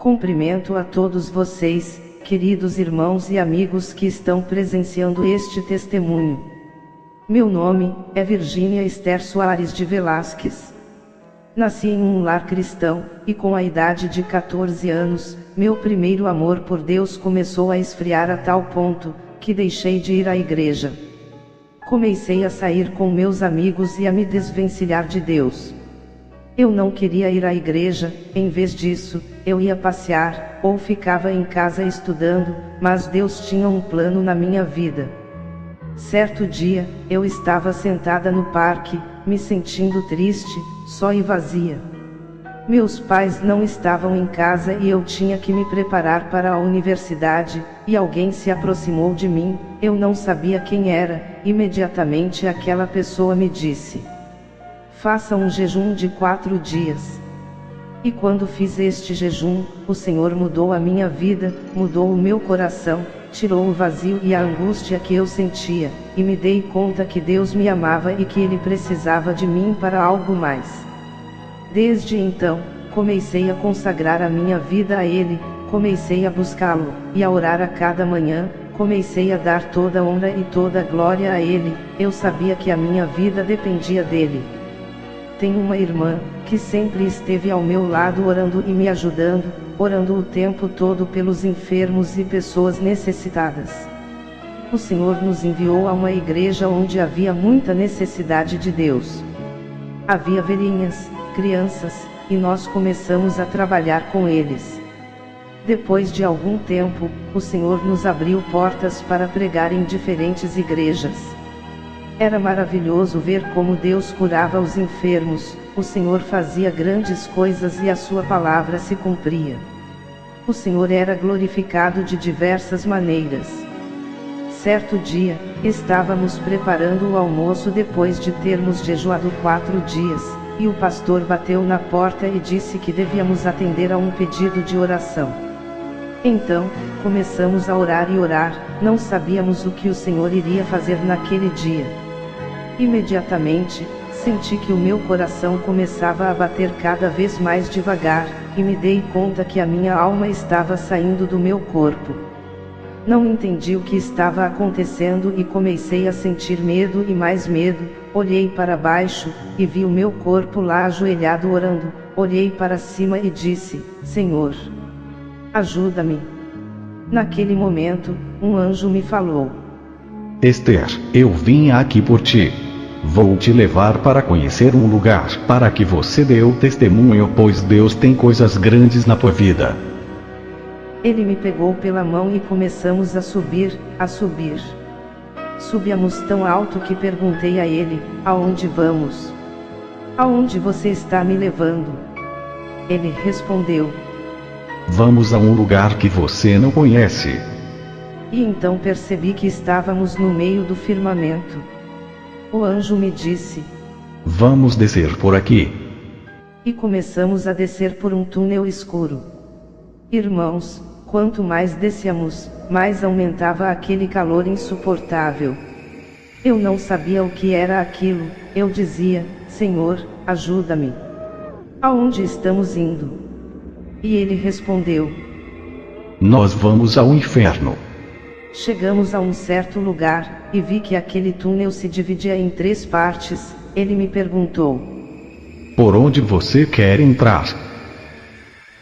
Cumprimento a todos vocês, queridos irmãos e amigos que estão presenciando este testemunho. Meu nome é Virgínia Esther Soares de Velásquez. Nasci em um lar cristão, e com a idade de 14 anos, meu primeiro amor por Deus começou a esfriar a tal ponto, que deixei de ir à igreja. Comecei a sair com meus amigos e a me desvencilhar de Deus. Eu não queria ir à igreja, em vez disso, eu ia passear, ou ficava em casa estudando, mas Deus tinha um plano na minha vida. Certo dia, eu estava sentada no parque, me sentindo triste, só e vazia. Meus pais não estavam em casa e eu tinha que me preparar para a universidade, e alguém se aproximou de mim, eu não sabia quem era, imediatamente aquela pessoa me disse: faça um jejum de 4 dias. E quando fiz este jejum, o Senhor mudou a minha vida, mudou o meu coração, tirou o vazio e a angústia que eu sentia, e me dei conta que Deus me amava e que Ele precisava de mim para algo mais. Desde então, comecei a consagrar a minha vida a Ele, comecei a buscá-lo, e a orar a cada manhã, comecei a dar toda a honra e toda a glória a Ele, eu sabia que a minha vida dependia dEle. Tenho uma irmã, que sempre esteve ao meu lado orando e me ajudando, orando o tempo todo pelos enfermos e pessoas necessitadas. O Senhor nos enviou a uma igreja onde havia muita necessidade de Deus. Havia velhinhas, crianças, e nós começamos a trabalhar com eles. Depois de algum tempo, o Senhor nos abriu portas para pregar em diferentes igrejas. Era maravilhoso ver como Deus curava os enfermos, o Senhor fazia grandes coisas e a sua palavra se cumpria. O Senhor era glorificado de diversas maneiras. Certo dia, estávamos preparando o almoço depois de termos jejuado 4 dias, e o pastor bateu na porta e disse que devíamos atender a um pedido de oração. Então, começamos a orar e orar, não sabíamos o que o Senhor iria fazer naquele dia. Imediatamente, senti que o meu coração começava a bater cada vez mais devagar, e me dei conta que a minha alma estava saindo do meu corpo. Não entendi o que estava acontecendo e comecei a sentir medo e mais medo. Olhei para baixo, e vi o meu corpo lá ajoelhado orando. Olhei para cima e disse: Senhor, ajuda-me. Naquele momento, um anjo me falou: Esther, eu vim aqui por ti. Vou te levar para conhecer um lugar, para que você dê o testemunho, pois Deus tem coisas grandes na tua vida. Ele me pegou pela mão e começamos a subir, a subir. Subíamos tão alto que perguntei a ele: aonde vamos? Aonde você está me levando? Ele respondeu: vamos a um lugar que você não conhece. E então percebi que estávamos no meio do firmamento. O anjo me disse: vamos descer por aqui. E começamos a descer por um túnel escuro. Irmãos, quanto mais descíamos, mais aumentava aquele calor insuportável. Eu não sabia o que era aquilo, eu dizia: Senhor, ajuda-me. Aonde estamos indo? E ele respondeu: nós vamos ao inferno. Chegamos a um certo lugar, e vi que aquele túnel se dividia em 3 partes. Ele me perguntou: por onde você quer entrar?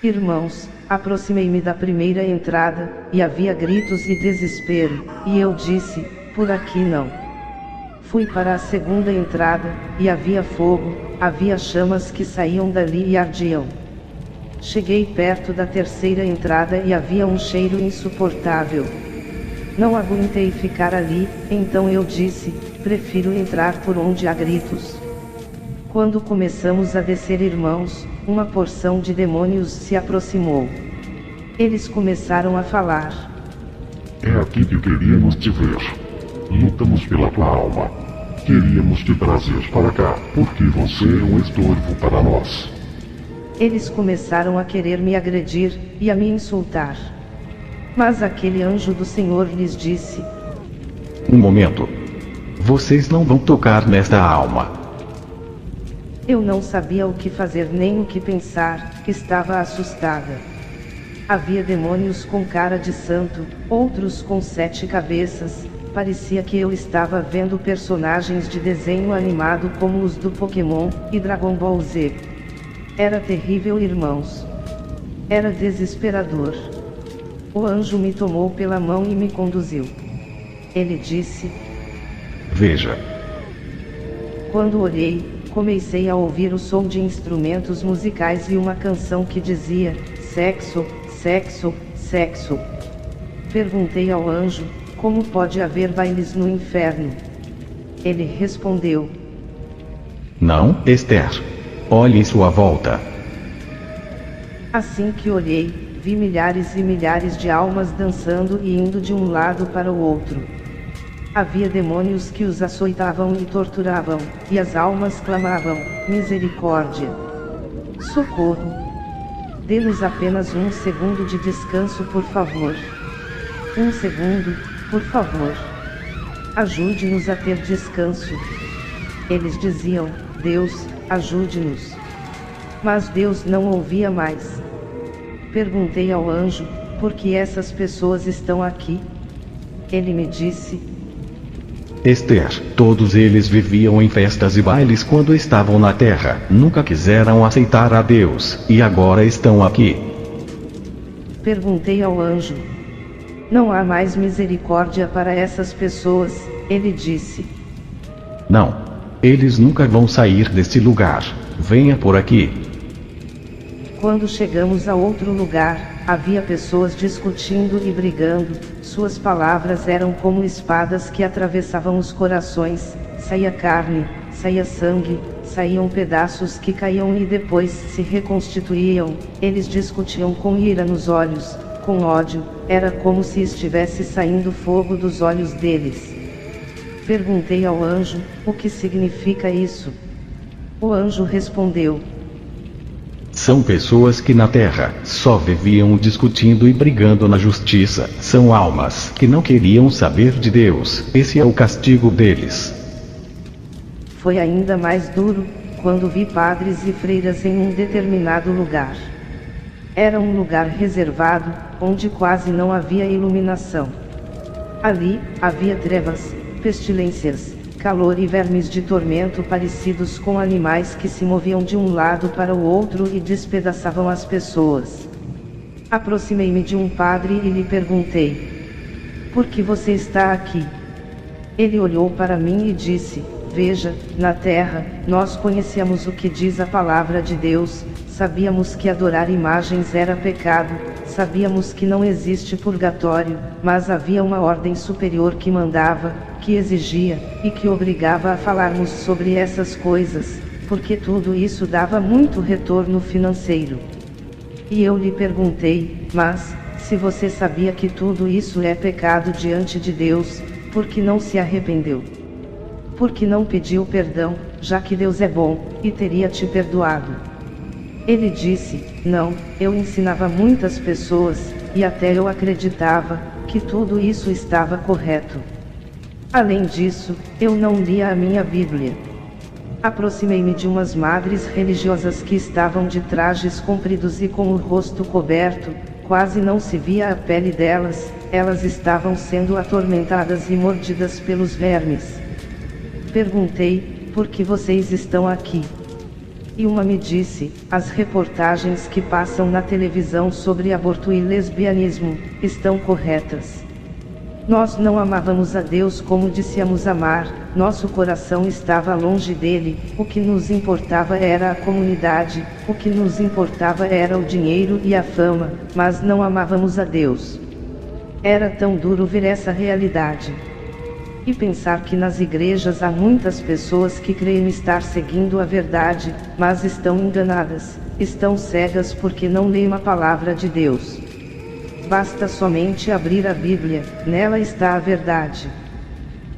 Irmãos, aproximei-me da primeira entrada, e havia gritos e desespero, e eu disse: por aqui não. Fui para a segunda entrada, e havia fogo, havia chamas que saíam dali e ardiam. Cheguei perto da terceira entrada e havia um cheiro insuportável. Não aguentei ficar ali, então eu disse: prefiro entrar por onde há gritos. Quando começamos a descer, irmãos, uma porção de demônios se aproximou. Eles começaram a falar: é aqui que queríamos te ver. Lutamos pela tua alma. Queríamos te trazer para cá, porque você é um estorvo para nós. Eles começaram a querer me agredir, e a me insultar. Mas aquele anjo do Senhor lhes disse: um momento. Vocês não vão tocar nesta alma. Eu não sabia o que fazer nem o que pensar, estava assustada. Havia demônios com cara de santo, outros com 7 cabeças. Parecia que eu estava vendo personagens de desenho animado como os do Pokémon e Dragon Ball Z. Era terrível, irmãos. Era desesperador. O anjo me tomou pela mão e me conduziu. Ele disse: Veja. Quando olhei, comecei a ouvir o som de instrumentos musicais e uma canção que dizia: sexo, sexo, sexo. Perguntei ao anjo: como pode haver bailes no inferno? Ele respondeu: Não, Esther. Olhe em sua volta. Assim que olhei, vi milhares e milhares de almas dançando e indo de um lado para o outro. Havia demônios que os açoitavam e torturavam, e as almas clamavam: misericórdia! Socorro! Dê-nos apenas 1 segundo de descanso, por favor. 1 segundo, por favor. Ajude-nos a ter descanso. Eles diziam: Deus, ajude-nos. Mas Deus não ouvia mais. Perguntei ao anjo: por que essas pessoas estão aqui? Ele me disse: Esther, todos eles viviam em festas e bailes quando estavam na terra, nunca quiseram aceitar a Deus, e agora estão aqui. Perguntei ao anjo: não há mais misericórdia para essas pessoas? Ele disse: Não. Eles nunca vão sair deste lugar. Venha por aqui. Quando chegamos a outro lugar, havia pessoas discutindo e brigando. Suas palavras eram como espadas que atravessavam os corações. Saía carne, saía sangue, saíam pedaços que caíam e depois se reconstituíam. Eles discutiam com ira nos olhos, com ódio. Era como se estivesse saindo fogo dos olhos deles. Perguntei ao anjo: o que significa isso? O anjo respondeu: São pessoas que na terra só viviam discutindo e brigando na justiça. São almas que não queriam saber de Deus. Esse é o castigo deles. Foi ainda mais duro quando vi padres e freiras em um determinado lugar. Era um lugar reservado, onde quase não havia iluminação. Ali havia trevas, pestilências, calor e vermes de tormento parecidos com animais que se moviam de um lado para o outro e despedaçavam as pessoas. Aproximei-me de um padre e lhe perguntei: por que você está aqui? Ele olhou para mim e disse: veja, na terra, nós conhecíamos o que diz a palavra de Deus, sabíamos que adorar imagens era pecado, sabíamos que não existe purgatório, mas havia uma ordem superior que mandava, que exigia, e que obrigava a falarmos sobre essas coisas, porque tudo isso dava muito retorno financeiro. E eu lhe perguntei: mas, se você sabia que tudo isso é pecado diante de Deus, por que não se arrependeu? Por que não pediu perdão, já que Deus é bom, e teria te perdoado? Ele disse: não, eu ensinava muitas pessoas, e até eu acreditava, que tudo isso estava correto. Além disso, eu não lia a minha Bíblia. Aproximei-me de umas madres religiosas que estavam de trajes compridos e com o rosto coberto, quase não se via a pele delas, elas estavam sendo atormentadas e mordidas pelos vermes. Perguntei: por que vocês estão aqui? E uma me disse: as reportagens que passam na televisão sobre aborto e lesbianismo estão corretas. Nós não amávamos a Deus como dissíamos amar, nosso coração estava longe dele, o que nos importava era a comunidade, o que nos importava era o dinheiro e a fama, mas não amávamos a Deus. Era tão duro ver essa realidade. E pensar que nas igrejas há muitas pessoas que creem estar seguindo a verdade, mas estão enganadas, estão cegas porque não leem a palavra de Deus. Basta somente abrir a Bíblia, nela está a verdade.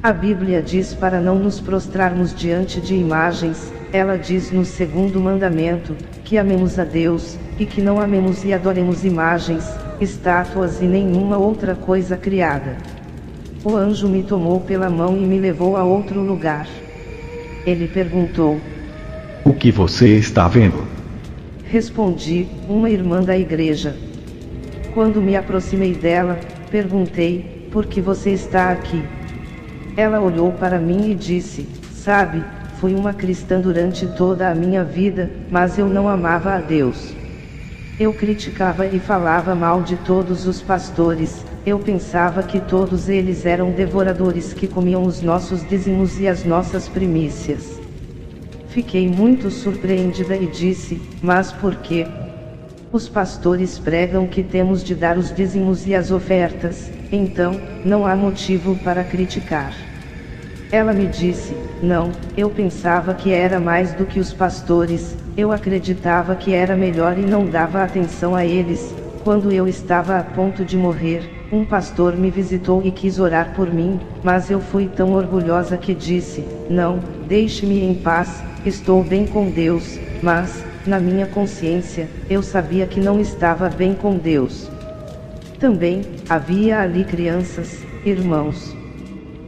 A Bíblia diz para não nos prostrarmos diante de imagens, ela diz no 2º mandamento, que amemos a Deus, e que não amemos e adoremos imagens, estátuas e nenhuma outra coisa criada. O anjo me tomou pela mão e me levou a outro lugar. Ele perguntou: o que você está vendo? Respondi: uma irmã da igreja. Quando me aproximei dela, perguntei: por que você está aqui? Ela olhou para mim e disse: sabe, fui uma cristã durante toda a minha vida, mas eu não amava a Deus. Eu criticava e falava mal de todos os pastores, eu pensava que todos eles eram devoradores que comiam os nossos dízimos e as nossas primícias. Fiquei muito surpreendida e disse: mas por quê? Os pastores pregam que temos de dar os dízimos e as ofertas, então, não há motivo para criticar. Ela me disse: não, eu pensava que era mais do que os pastores, eu acreditava que era melhor e não dava atenção a eles. Quando eu estava a ponto de morrer, um pastor me visitou e quis orar por mim, mas eu fui tão orgulhosa que disse: não, deixe-me em paz, estou bem com Deus, mas, na minha consciência, eu sabia que não estava bem com Deus. Também, havia ali crianças, irmãos.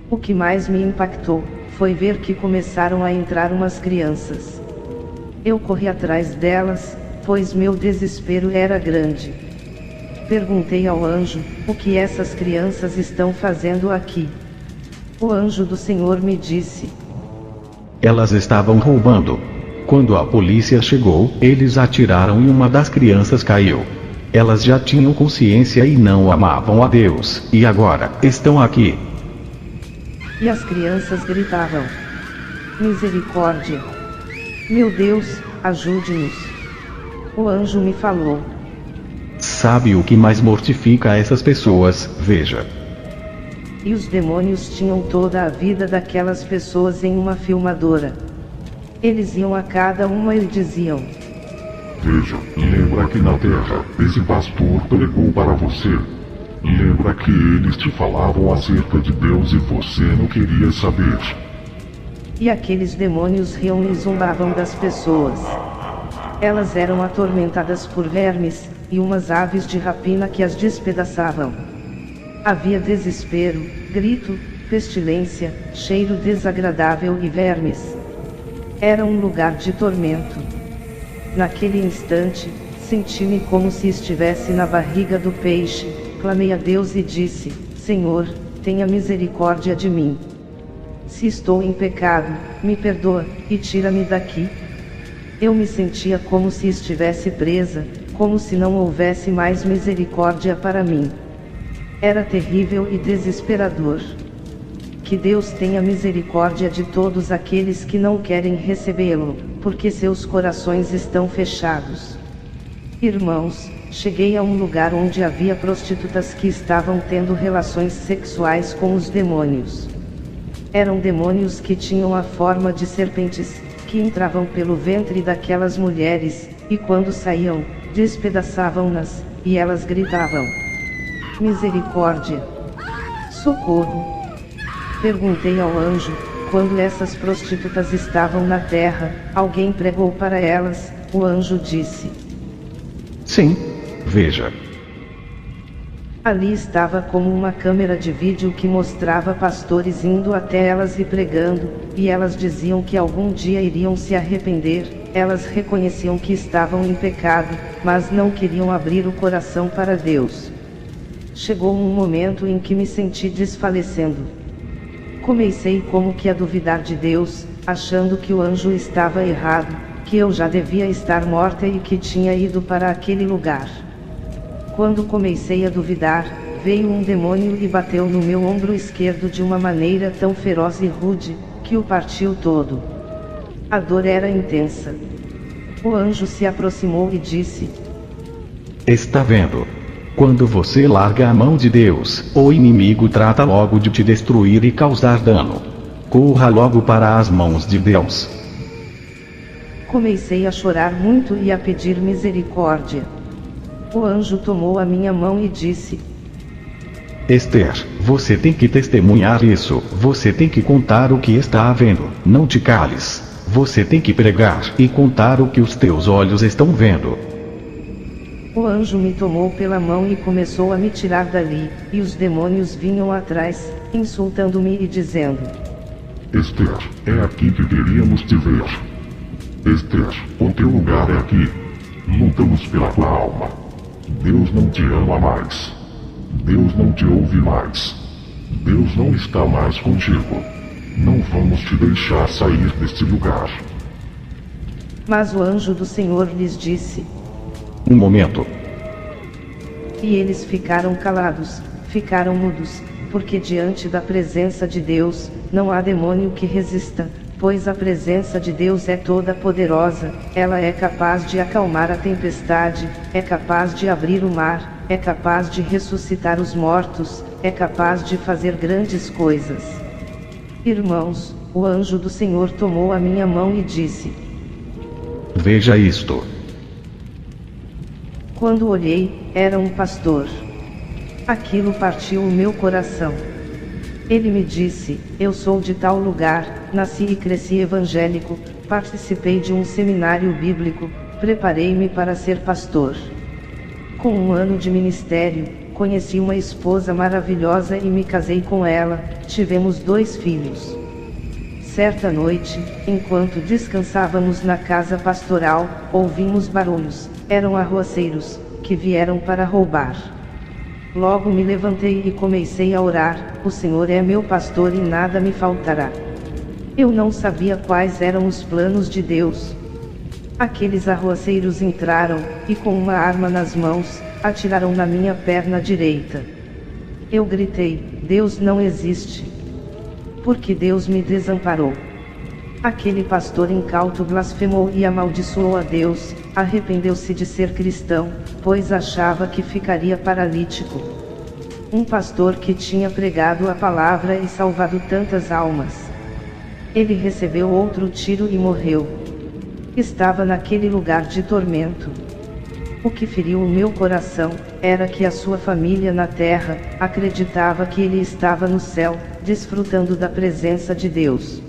O que mais me impactou, foi ver que começaram a entrar umas crianças. Eu corri atrás delas, pois meu desespero era grande. Perguntei ao anjo: o que essas crianças estão fazendo aqui? O anjo do Senhor me disse: elas estavam roubando. Quando a polícia chegou, eles atiraram e uma das crianças caiu. Elas já tinham consciência e não amavam a Deus, e agora, estão aqui. E as crianças gritavam: misericórdia! Meu Deus, ajude-nos! O anjo me falou: sabe o que mais mortifica essas pessoas? Veja. E os demônios tinham toda a vida daquelas pessoas em uma filmadora. Eles iam a cada uma e diziam: veja, lembra que na terra, esse pastor pregou para você. Lembra que eles te falavam acerca de Deus e você não queria saber. E aqueles demônios riam e zombavam das pessoas. Elas eram atormentadas por vermes, e umas aves de rapina que as despedaçavam. Havia desespero, grito, pestilência, cheiro desagradável e vermes. Era um lugar de tormento. Naquele instante, senti-me como se estivesse na barriga do peixe. Clamei a Deus e disse: Senhor, tenha misericórdia de mim. Se estou em pecado, me perdoa, e tira-me daqui. Eu me sentia como se estivesse presa, como se não houvesse mais misericórdia para mim. Era terrível e desesperador. Que Deus tenha misericórdia de todos aqueles que não querem recebê-lo, porque seus corações estão fechados. Irmãos, cheguei a um lugar onde havia prostitutas que estavam tendo relações sexuais com os demônios. Eram demônios que tinham a forma de serpentes, que entravam pelo ventre daquelas mulheres, e quando saíam, despedaçavam-nas, e elas gritavam: misericórdia! Socorro! Perguntei ao anjo: quando essas prostitutas estavam na terra, alguém pregou para elas? O anjo disse: sim, veja. Ali estava como uma câmera de vídeo que mostrava pastores indo até elas e pregando, e elas diziam que algum dia iriam se arrepender. Elas reconheciam que estavam em pecado, mas não queriam abrir o coração para Deus. Chegou um momento em que me senti desfalecendo. Comecei como que a duvidar de Deus, achando que o anjo estava errado, que eu já devia estar morta e que tinha ido para aquele lugar. Quando comecei a duvidar, veio um demônio e bateu no meu ombro esquerdo de uma maneira tão feroz e rude, que o partiu todo. A dor era intensa. O anjo se aproximou e disse: está vendo? Quando você larga a mão de Deus, o inimigo trata logo de te destruir e causar dano. Corra logo para as mãos de Deus. Comecei a chorar muito e a pedir misericórdia. O anjo tomou a minha mão e disse: Esther, você tem que testemunhar isso, você tem que contar o que está havendo, não te cales. Você tem que pregar e contar o que os teus olhos estão vendo. O anjo me tomou pela mão e começou a me tirar dali, e os demônios vinham atrás, insultando-me e dizendo: Esther, é aqui que queríamos te ver. Esther, o teu lugar é aqui. Lutamos pela tua alma. Deus não te ama mais. Deus não te ouve mais. Deus não está mais contigo. Não vamos te deixar sair deste lugar. Mas o anjo do Senhor lhes disse. Um momento. E eles ficaram calados, ficaram mudos, porque diante da presença de Deus, não há demônio que resista, pois a presença de Deus é toda poderosa, ela é capaz de acalmar a tempestade, é capaz de abrir o mar, é capaz de ressuscitar os mortos, é capaz de fazer grandes coisas. Irmãos, o anjo do Senhor tomou a minha mão e disse: Veja isto. Quando olhei, era um pastor. Aquilo partiu o meu coração. Ele me disse: eu sou de tal lugar, nasci e cresci evangélico, participei de um seminário bíblico, preparei-me para ser pastor. Com 1 ano de ministério, conheci uma esposa maravilhosa e me casei com ela, tivemos 2 filhos. Certa noite, enquanto descansávamos na casa pastoral, ouvimos barulhos, eram arruaceiros, que vieram para roubar. Logo me levantei e comecei a orar: o Senhor é meu pastor e nada me faltará. Eu não sabia quais eram os planos de Deus. Aqueles arruaceiros entraram, e com uma arma nas mãos, atiraram na minha perna direita. Eu gritei: Deus não existe. Porque Deus me desamparou. Aquele pastor incauto blasfemou e amaldiçoou a Deus, arrependeu-se de ser cristão, pois achava que ficaria paralítico. Um pastor que tinha pregado a palavra e salvado tantas almas. Ele recebeu outro tiro e morreu. Estava naquele lugar de tormento. O que feriu o meu coração, era que a sua família na terra, acreditava que ele estava no céu, desfrutando da presença de Deus.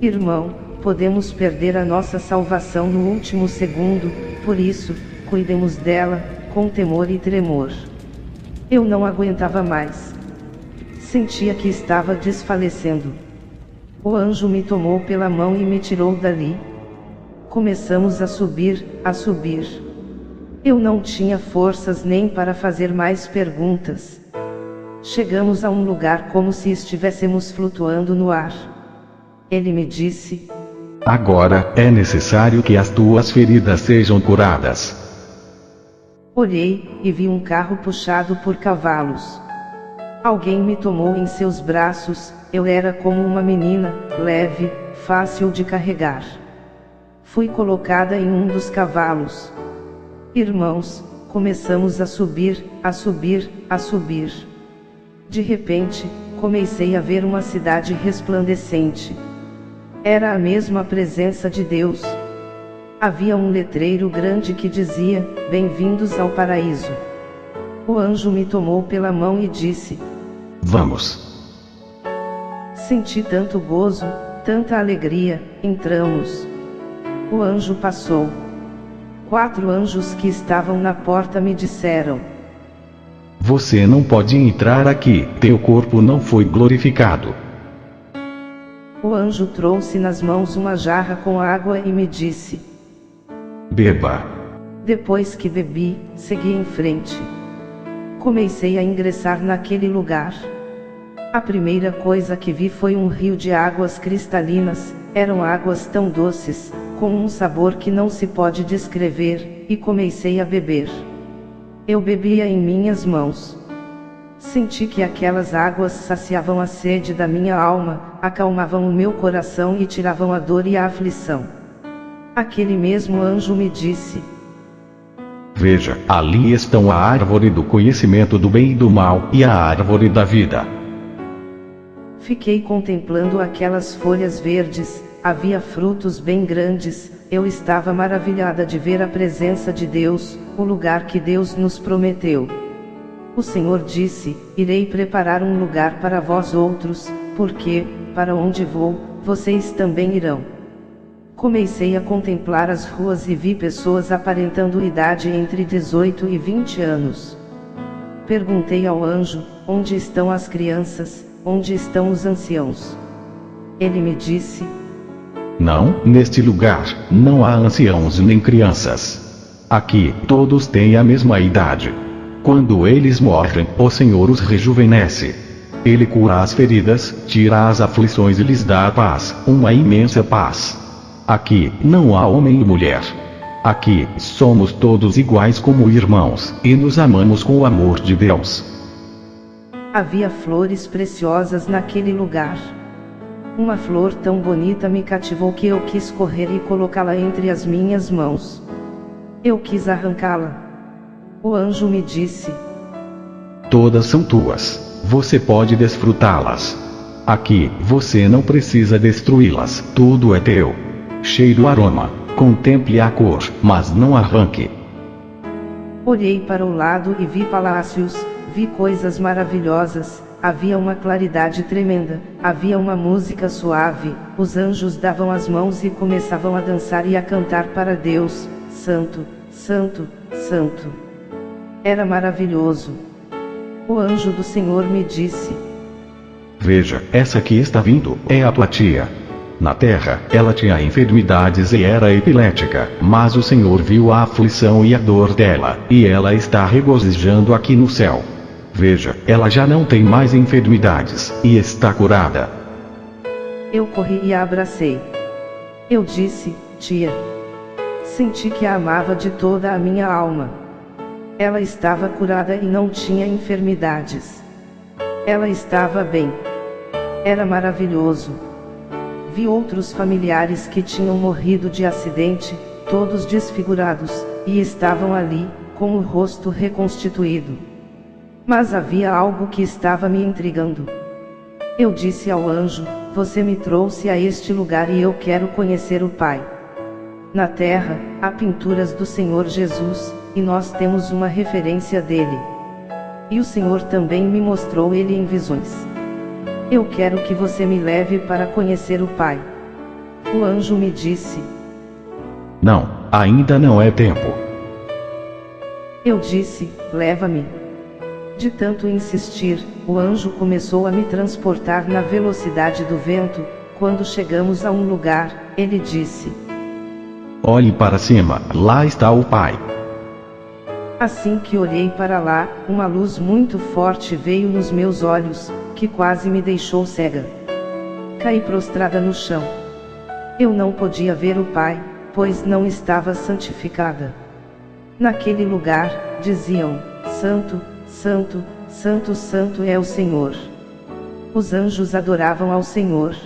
Irmão, podemos perder a nossa salvação no último segundo, por isso, cuidemos dela, com temor e tremor. Eu não aguentava mais. Sentia que estava desfalecendo. O anjo me tomou pela mão e me tirou dali. Começamos a subir, a subir. Eu não tinha forças nem para fazer mais perguntas. Chegamos a um lugar como se estivéssemos flutuando no ar. Ele me disse: agora é necessário que as tuas feridas sejam curadas. Olhei, e vi um carro puxado por cavalos. Alguém me tomou em seus braços, eu era como uma menina, leve, fácil de carregar. Fui colocada em um dos cavalos. Irmãos, começamos a subir, a subir, a subir. De repente, comecei a ver uma cidade resplandecente. Era a mesma presença de Deus. Havia um letreiro grande que dizia: Bem-vindos ao paraíso. O anjo me tomou pela mão e disse: Vamos. Senti tanto gozo, tanta alegria, entramos. O anjo passou. 4 anjos que estavam na porta me disseram: você não pode entrar aqui, teu corpo não foi glorificado. O anjo trouxe nas mãos uma jarra com água e me disse: beba. Depois que bebi, segui em frente. Comecei a ingressar naquele lugar. A primeira coisa que vi foi um rio de águas cristalinas, eram águas tão doces, com um sabor que não se pode descrever, e comecei a beber. Eu bebia em minhas mãos. Senti que aquelas águas saciavam a sede da minha alma, acalmavam o meu coração e tiravam a dor e a aflição. Aquele mesmo anjo me disse: veja, ali estão a árvore do conhecimento do bem e do mal, e a árvore da vida. Fiquei contemplando aquelas folhas verdes, havia frutos bem grandes, eu estava maravilhada de ver a presença de Deus, o lugar que Deus nos prometeu. O Senhor disse: irei preparar um lugar para vós outros, porque, para onde vou, vocês também irão. Comecei a contemplar as ruas e vi pessoas aparentando idade entre 18 e 20 anos. Perguntei ao anjo: onde estão as crianças, onde estão os anciãos? Ele me disse: não, neste lugar, não há anciãos nem crianças. Aqui, todos têm a mesma idade. Quando eles morrem, o Senhor os rejuvenesce. Ele cura as feridas, tira as aflições e lhes dá a paz, uma imensa paz. Aqui, não há homem e mulher. Aqui, somos todos iguais como irmãos, e nos amamos com o amor de Deus. Havia flores preciosas naquele lugar. Uma flor tão bonita me cativou que eu quis correr e colocá-la entre as minhas mãos. Eu quis arrancá-la. O anjo me disse: Todas são tuas. Você pode desfrutá-las. Aqui, você não precisa destruí-las. Tudo é teu. Cheiro aroma. Contemple a cor, mas não arranque. Olhei para o lado e vi palácios, vi coisas maravilhosas, havia uma claridade tremenda, havia uma música suave, os anjos davam as mãos e começavam a dançar e a cantar para Deus: Santo, Santo, Santo. Era maravilhoso. O anjo do Senhor me disse: Veja, essa que está vindo, é a tua tia. Na terra, ela tinha enfermidades e era epilética, mas o Senhor viu a aflição e a dor dela, e ela está regozijando aqui no céu. Veja, ela já não tem mais enfermidades, e está curada. Eu corri e a abracei. Eu disse: Tia. Senti que a amava de toda a minha alma. Ela estava curada e não tinha enfermidades. Ela estava bem. Era maravilhoso. Vi outros familiares que tinham morrido de acidente, todos desfigurados, e estavam ali, com o rosto reconstituído. Mas havia algo que estava me intrigando. Eu disse ao anjo: Você me trouxe a este lugar e eu quero conhecer o Pai. Na terra, há pinturas do Senhor Jesus, e nós temos uma referência dele. E o Senhor também me mostrou ele em visões. Eu quero que você me leve para conhecer o Pai. O anjo me disse: Não, ainda não é tempo. Eu disse: Leva-me. De tanto insistir, o anjo começou a me transportar na velocidade do vento. Quando chegamos a um lugar, ele disse: Olhe para cima, lá está o Pai. Assim que olhei para lá, uma luz muito forte veio nos meus olhos, que quase me deixou cega. Caí prostrada no chão. Eu não podia ver o Pai, pois não estava santificada. Naquele lugar, diziam: Santo, Santo, Santo, Santo é o Senhor. Os anjos adoravam ao Senhor.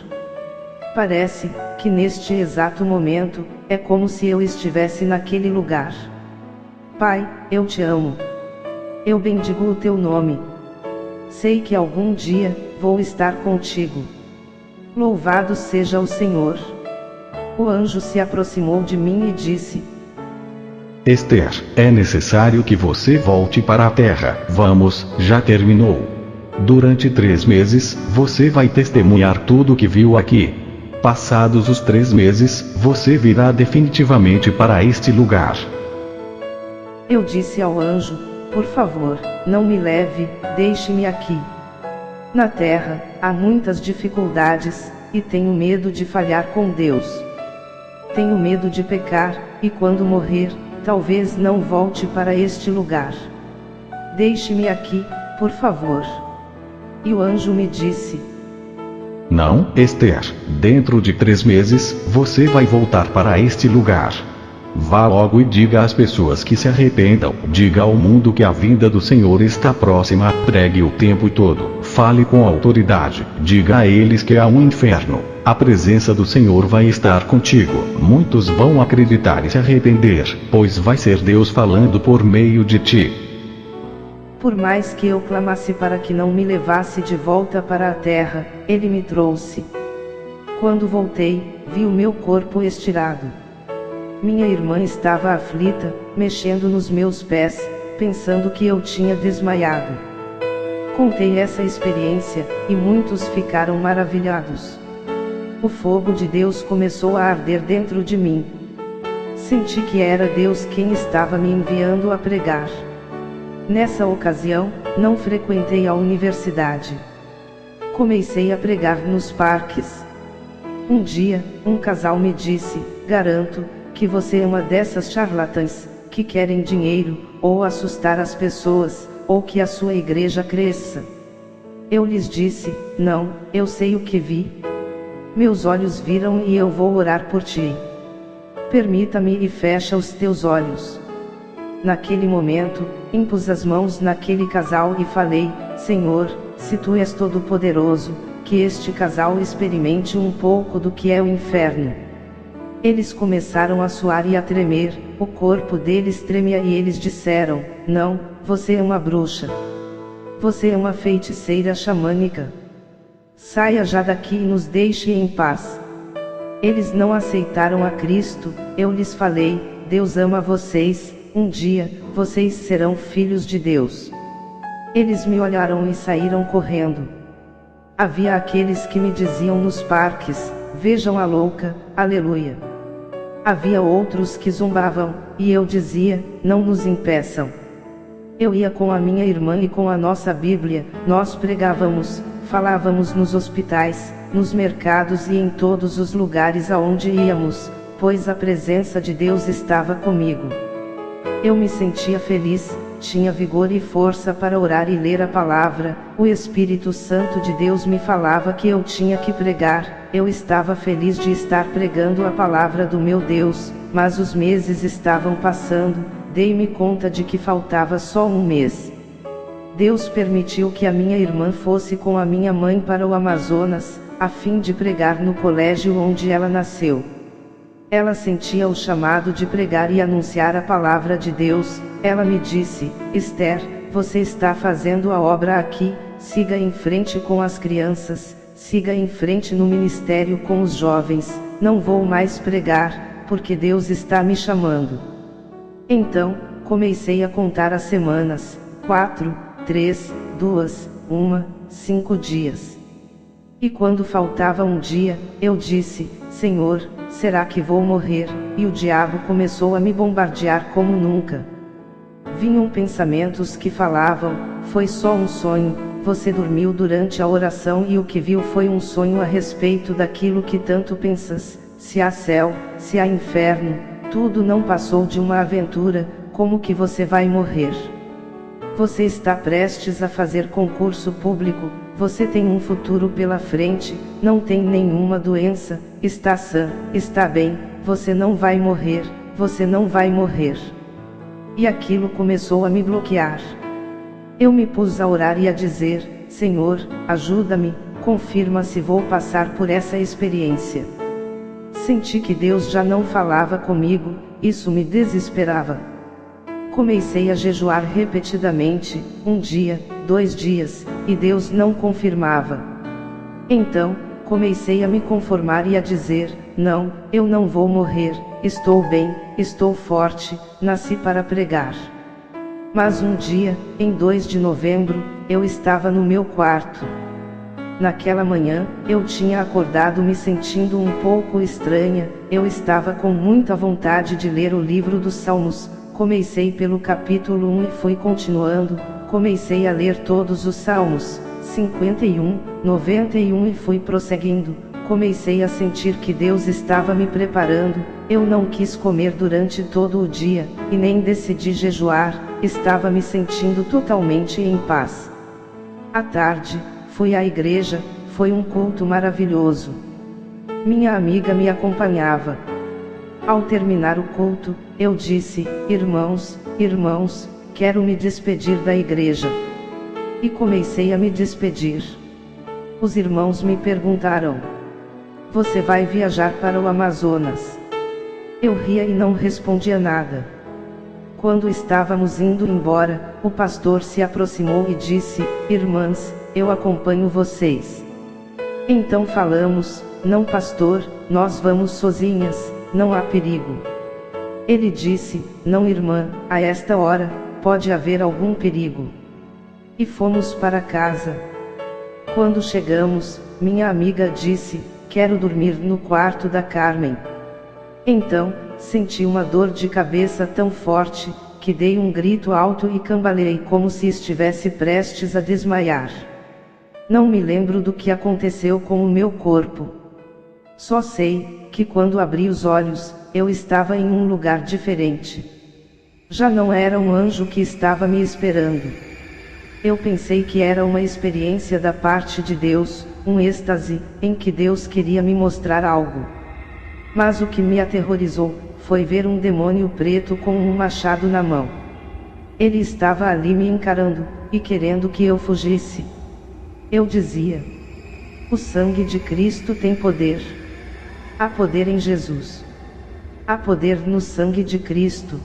Parece que neste exato momento, é como se eu estivesse naquele lugar. Pai, eu te amo. Eu bendigo o teu nome. Sei que algum dia, vou estar contigo. Louvado seja o Senhor. O anjo se aproximou de mim e disse: Esther, é necessário que você volte para a terra. Vamos, já terminou. Durante 3 meses, você vai testemunhar tudo o que viu aqui. Passados os 3 meses, você virá definitivamente para este lugar. Eu disse ao anjo: Por favor, não me leve, deixe-me aqui. Na terra, há muitas dificuldades, e tenho medo de falhar com Deus. Tenho medo de pecar, e quando morrer, talvez não volte para este lugar. Deixe-me aqui, por favor. E o anjo me disse: Não, Esther, dentro de 3 meses, você vai voltar para este lugar. Vá logo e diga às pessoas que se arrependam, diga ao mundo que a vinda do Senhor está próxima, pregue o tempo todo, fale com autoridade, diga a eles que há um inferno, a presença do Senhor vai estar contigo, muitos vão acreditar e se arrepender, pois vai ser Deus falando por meio de ti. Por mais que eu clamasse para que não me levasse de volta para a terra, ele me trouxe. Quando voltei, vi o meu corpo estirado. Minha irmã estava aflita, mexendo nos meus pés, pensando que eu tinha desmaiado. Contei essa experiência, e muitos ficaram maravilhados. O fogo de Deus começou a arder dentro de mim. Senti que era Deus quem estava me enviando a pregar. Nessa ocasião, não frequentei a universidade. Comecei a pregar nos parques. Um dia, um casal me disse: Garanto que você é uma dessas charlatãs, que querem dinheiro, ou assustar as pessoas, ou que a sua igreja cresça. Eu lhes disse: não, eu sei o que vi. Meus olhos viram e eu vou orar por ti. Permita-me e fecha os teus olhos. Naquele momento, impus as mãos naquele casal e falei: Senhor, se tu és todo-poderoso, que este casal experimente um pouco do que é o inferno. Eles começaram a suar e a tremer, o corpo deles tremia e eles disseram: não, você é uma bruxa. Você é uma feiticeira xamânica. Saia já daqui e nos deixe em paz. Eles não aceitaram a Cristo. Eu lhes falei: Deus ama vocês, um dia, vocês serão filhos de Deus. Eles me olharam e saíram correndo. Havia aqueles que me diziam nos parques: vejam a louca, aleluia. Havia outros que zombavam, e eu dizia: não nos impeçam. Eu ia com a minha irmã e com a nossa Bíblia, nós pregávamos, falávamos nos hospitais, nos mercados e em todos os lugares aonde íamos, pois a presença de Deus estava comigo. Eu me sentia feliz, tinha vigor e força para orar e ler a palavra. O Espírito Santo de Deus me falava que eu tinha que pregar. Eu estava feliz de estar pregando a palavra do meu Deus, mas os meses estavam passando, dei-me conta de que faltava só um mês. Deus permitiu que a minha irmã fosse com a minha mãe para o Amazonas, a fim de pregar no colégio onde ela nasceu. Ela sentia o chamado de pregar e anunciar a palavra de Deus. Ela me disse: Esther, você está fazendo a obra aqui, siga em frente com as crianças, siga em frente no ministério com os jovens, não vou mais pregar, porque Deus está me chamando. Então, comecei a contar as semanas: 4, 3, 2, 1, 5 dias. E quando faltava um dia, eu disse: Senhor, será que vou morrer? E o diabo começou a me bombardear como nunca. Vinham pensamentos que falavam: foi só um sonho, você dormiu durante a oração e o que viu foi um sonho a respeito daquilo que tanto pensas. Se há céu, se há inferno, tudo não passou de uma aventura, como que você vai morrer? Você está prestes a fazer concurso público, você tem um futuro pela frente, não tem nenhuma doença, está sã, está bem, você não vai morrer, você não vai morrer. E aquilo começou a me bloquear. Eu me pus a orar e a dizer: Senhor, ajuda-me, confirma se vou passar por essa experiência. Senti que Deus já não falava comigo, isso me desesperava. Comecei a jejuar repetidamente, 1 dia, 2 dias, e Deus não confirmava. Então, comecei a me conformar e a dizer: não, eu não vou morrer, estou bem, estou forte, nasci para pregar. Mas um dia, em 2 de novembro, eu estava no meu quarto. Naquela manhã, eu tinha acordado me sentindo um pouco estranha, eu estava com muita vontade de ler o livro dos Salmos. Comecei pelo capítulo 1 e fui continuando, comecei a ler todos os Salmos, 51, 91 e fui prosseguindo. Comecei a sentir que Deus estava me preparando. Eu não quis comer durante todo o dia, e nem decidi jejuar, estava me sentindo totalmente em paz. À tarde, fui à igreja, foi um culto maravilhoso. Minha amiga me acompanhava. Ao terminar o culto, eu disse: irmãos, quero me despedir da igreja. E comecei a me despedir. Os irmãos me perguntaram: você vai viajar para o Amazonas? Eu ria e não respondia nada. Quando estávamos indo embora, o pastor se aproximou e disse: irmãs, eu acompanho vocês. Então falamos: não, pastor, nós vamos sozinhas, não há perigo. Ele disse: não, irmã, a esta hora, pode haver algum perigo. E fomos para casa. Quando chegamos, minha amiga disse: quero dormir no quarto da Carmen. Então, senti uma dor de cabeça tão forte, que dei um grito alto e cambaleei como se estivesse prestes a desmaiar. Não me lembro do que aconteceu com o meu corpo. Só sei que quando abri os olhos, eu estava em um lugar diferente. Já não era um anjo que estava me esperando. Eu pensei que era uma experiência da parte de Deus, um êxtase, em que Deus queria me mostrar algo. Mas o que me aterrorizou, foi ver um demônio preto com um machado na mão. Ele estava ali me encarando, e querendo que eu fugisse. Eu dizia: o sangue de Cristo tem poder. Há poder em Jesus. Há poder no sangue de Cristo.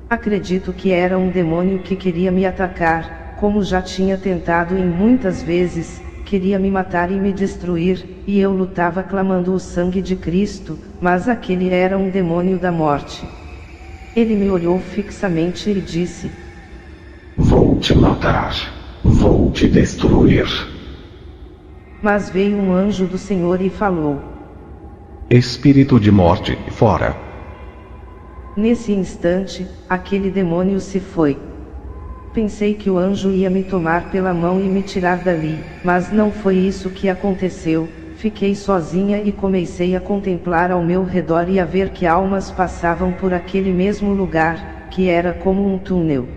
Acredito que era um demônio que queria me atacar, como já tinha tentado em muitas vezes, queria me matar e me destruir, e eu lutava clamando o sangue de Cristo, mas aquele era um demônio da morte. Ele me olhou fixamente e disse: vou te matar. Vou te destruir. Mas veio um anjo do Senhor e falou: espírito de morte, fora. Nesse instante, aquele demônio se foi. Pensei que o anjo ia me tomar pela mão e me tirar dali, mas não foi isso que aconteceu. Fiquei sozinha e comecei a contemplar ao meu redor e a ver que almas passavam por aquele mesmo lugar, que era como um túnel.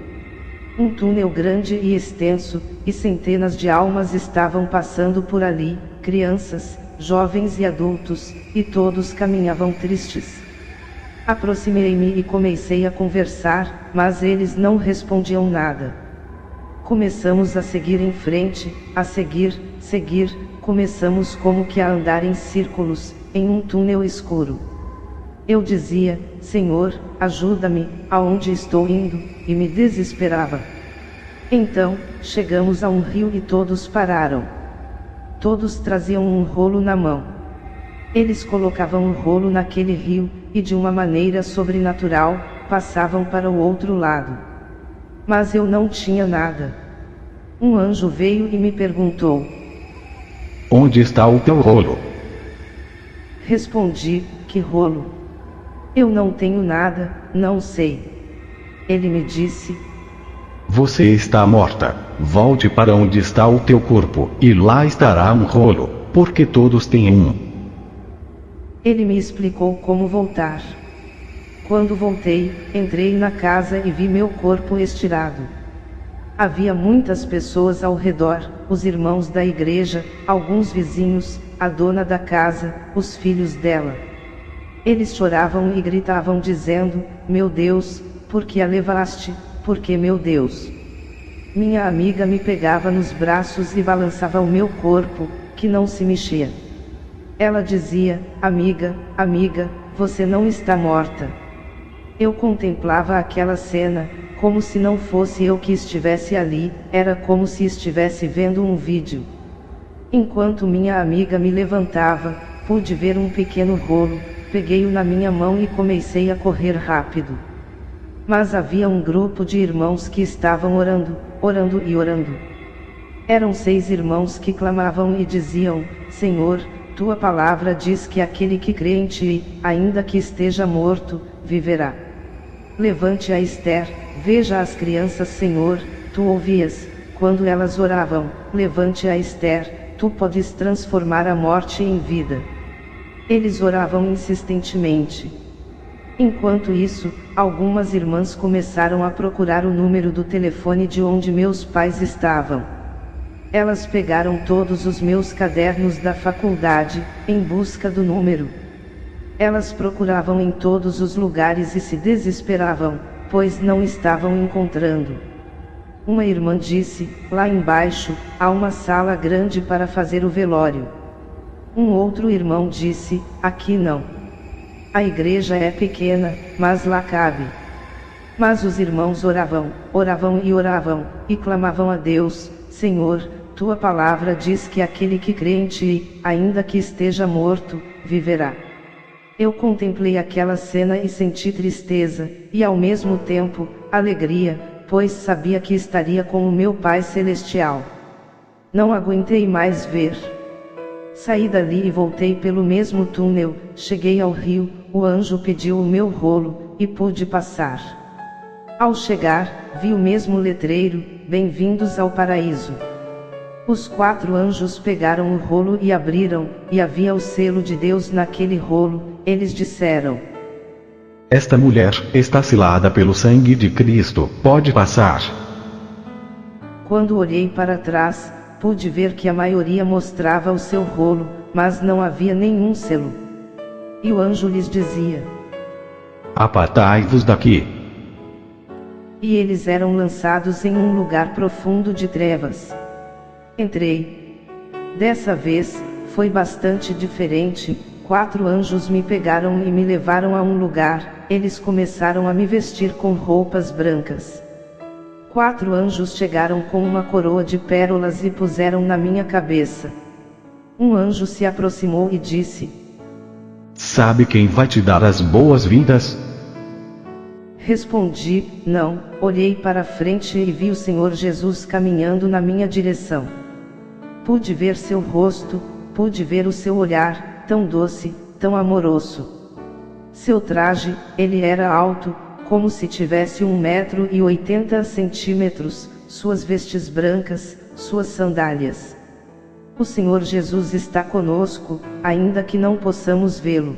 Um túnel grande e extenso, e centenas de almas estavam passando por ali, crianças, jovens e adultos, e todos caminhavam tristes. Aproximei-me e comecei a conversar, mas eles não respondiam nada. Começamos a seguir em frente, a seguir, começamos como que a andar em círculos, em um túnel escuro. Eu dizia: Senhor, ajuda-me, aonde estou indo, e me desesperava. Então, chegamos a um rio e todos pararam. Todos traziam um rolo na mão. Eles colocavam o rolo naquele rio, e de uma maneira sobrenatural, passavam para o outro lado. Mas eu não tinha nada. Um anjo veio e me perguntou: onde está o teu rolo? Respondi: que rolo? Eu não tenho nada, não sei. Ele me disse: você está morta. Volte para onde está o teu corpo, e lá estará um rolo, porque todos têm um. Ele me explicou como voltar. Quando voltei, entrei na casa e vi meu corpo estirado. Havia muitas pessoas ao redor, os irmãos da igreja, alguns vizinhos, a dona da casa, os filhos dela. Eles choravam e gritavam dizendo: meu Deus, por que a levaste? Porque meu Deus. Minha amiga me pegava nos braços e balançava o meu corpo, que não se mexia. Ela dizia: amiga, você não está morta. Eu contemplava aquela cena, como se não fosse eu que estivesse ali, era como se estivesse vendo um vídeo. Enquanto minha amiga me levantava, pude ver um pequeno rolo, peguei-o na minha mão e comecei a correr rápido. Mas havia um grupo de irmãos que estavam orando. Eram 6 irmãos que clamavam e diziam: Senhor, tua palavra diz que aquele que crê em ti, ainda que esteja morto, viverá. Levante a Esther, veja as crianças, Senhor, tu ouvias, quando elas oravam: levante a Esther, tu podes transformar a morte em vida. Eles oravam insistentemente. Enquanto isso, algumas irmãs começaram a procurar o número do telefone de onde meus pais estavam. Elas pegaram todos os meus cadernos da faculdade, em busca do número. Elas procuravam em todos os lugares e se desesperavam, pois não estavam encontrando. Uma irmã disse: lá embaixo, há uma sala grande para fazer o velório. Um outro irmão disse: aqui não. A igreja é pequena, mas lá cabe. Mas os irmãos oravam, e clamavam a Deus: Senhor, tua palavra diz que aquele que crê em ti, ainda que esteja morto, viverá. Eu contemplei aquela cena e senti tristeza, e ao mesmo tempo, alegria, pois sabia que estaria com o meu Pai Celestial. Não aguentei mais ver. Saí dali e voltei pelo mesmo túnel, cheguei ao rio, o anjo pediu o meu rolo, e pude passar. Ao chegar, vi o mesmo letreiro: Bem-vindos ao paraíso. Os 4 anjos pegaram o rolo e abriram, e havia o selo de Deus naquele rolo. Eles disseram: Esta mulher está selada pelo sangue de Cristo, pode passar. Quando olhei para trás, pude ver que a maioria mostrava o seu rolo, mas não havia nenhum selo. E o anjo lhes dizia: Apartai-vos daqui. E eles eram lançados em um lugar profundo de trevas. Entrei. Dessa vez, foi bastante diferente. 4 anjos me pegaram e me levaram a um lugar. Eles começaram a me vestir com roupas brancas. 4 anjos chegaram com uma coroa de pérolas e puseram na minha cabeça. Um anjo se aproximou e disse: Sabe quem vai te dar as boas-vindas? Respondi: não. Olhei para frente e vi o Senhor Jesus caminhando na minha direção. Pude ver seu rosto, pude ver o seu olhar, tão doce, tão amoroso. Seu traje, ele era alto, como se tivesse 1,80 m, suas vestes brancas, suas sandálias. O Senhor Jesus está conosco, ainda que não possamos vê-lo.